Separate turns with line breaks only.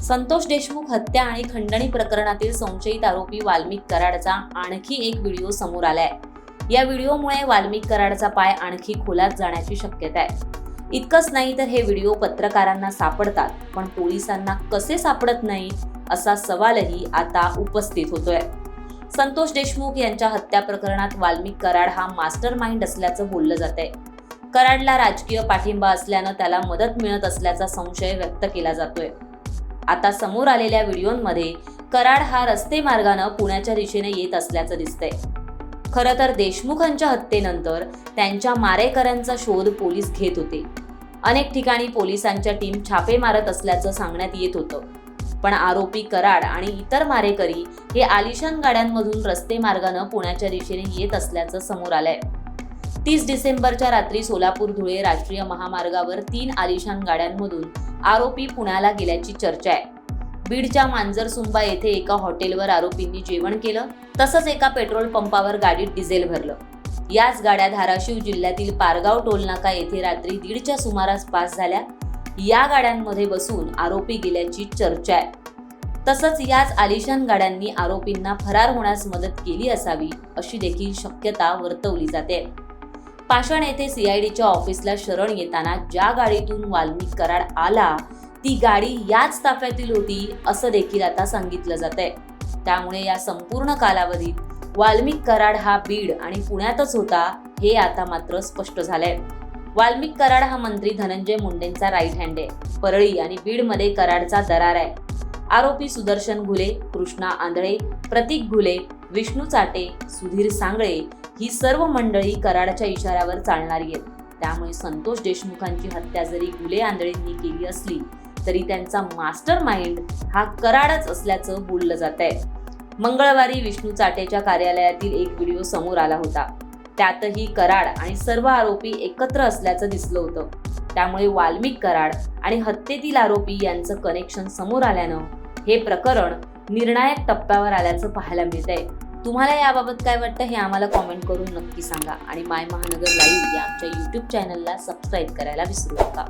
संतोष देशमुख हत्या आणि खंडणी प्रकरणातील संशयित आरोपी वाल्मिक कराडचा आणखी एक व्हिडिओ समोर आलाय। या व्हिडिओमुळे वाल्मिक कराडचा पाय आणखी खोलात जाण्याची शक्यता आहे। इतकंच नाही तर हे व्हिडिओ पत्रकारांना सापडतात, पण पोलिसांना कसे सापडत नाही असा सवालही आता उपस्थित होतोय। संतोष देशमुख यांच्या हत्या प्रकरणात वाल्मिक कराड हा मास्टर माइंड असल्याचं बोललं जातंय। कराडला राजकीय पाठिंबा असल्यानं त्याला मदत मिळत असल्याचा संशय व्यक्त केला जातोय। आता समोर आलेल्या व्हिडिओमध्ये कराड हा रस्ते मार्गाने पुण्याच्या दिशेने येत असल्याचं दिसतंय। खरं तर देशमुखांच्या हत्येनंतर त्यांच्या मारेकऱ्यांचा शोध पोलीस घेत होते। अनेक ठिकाणी पोलिसांच्या टीम छापे मारत असल्याचं सांगण्यात येत होतं, पण आरोपी कराड आणि इतर मारेकरी हे आलिशान गाड्यांमधून रस्ते मार्गाने पुण्याच्या दिशेने येत असल्याचं समोर आलंय। 30 डिसेंबरच्या रात्री सोलापूर धुळे राष्ट्रीय महामार्गावर 3 आलिशान गाड्यांमधून आरोपी पुण्याला गेल्याची चर्चा आहे। बीडच्या मांजरसुंबा येथे एका हॉटेलवर आरोपींनी जेवण केलं, तसंच एका पेट्रोल पंपावर गाडीत डिझेल भरलं। याच गाड्या धाराशिव जिल्ह्यातील पारगाव टोलनाका येथे रात्री 1:30च्या सुमारास पास झाल्या। या गाड्यांमध्ये बसून आरोपी गेल्याची चर्चा आहे। तसंच याच आलिशान गाड्यांनी आरोपींना फरार होण्यास मदत केली असावी अशी देखील शक्यता वर्तवली जाते। पाषाण येथे सीआयडीच्या ऑफिसला शरण येताना ज्या गाडीतून वाल्मिक कराड आला ती गाडी याच ताफ्यातील होती असं देखील आता सांगितलं जातंय। त्यामुळे या संपूर्ण कालावधीत वाल्मिक कराड हा बीड आणि पुण्यातच होता हे आता मात्र स्पष्ट झालंय। वाल्मिक कराड हा मंत्री धनंजय मुंडेंचा राईट हँड आहे। परळी आणि बीडमध्ये कराडचा दरार आहे। आरोपी सुदर्शन घुले, कृष्णा आंधळे, प्रतीक घुले, विष्णू चाटे, सुधीर सांगळे ही सर्व मंडळी कराडच्या इशाऱ्यावर चालणारी आहेत। त्यामुळे संतोष देशमुखांची हत्या जरी घुले आंधळेंनी केली असली तरी त्यांचा मास्टर माइंड हा कराडच असल्याचं बोललं जातंय। मंगळवारी विष्णू चाटेच्या कार्यालयातील एक व्हिडिओ समोर आला होता। त्यातही कराड आणि सर्व आरोपी एकत्र असल्याचं दिसलं होतं। त्यामुळे वाल्मिक कराड आणि हत्येतील आरोपी यांचं कनेक्शन समोर आल्यानं हे प्रकरण निर्णायक टप्प्यावर आल्याचं पाहायला मिळतंय। तुम्हाला याबाबत काय वाटतं हे आम्हाला कॉमेंट करून नक्की सांगा आणि माय महानगर लाईव्ह या आमच्या YouTube चॅनलला सबस्क्राईब करायला विसरू नका।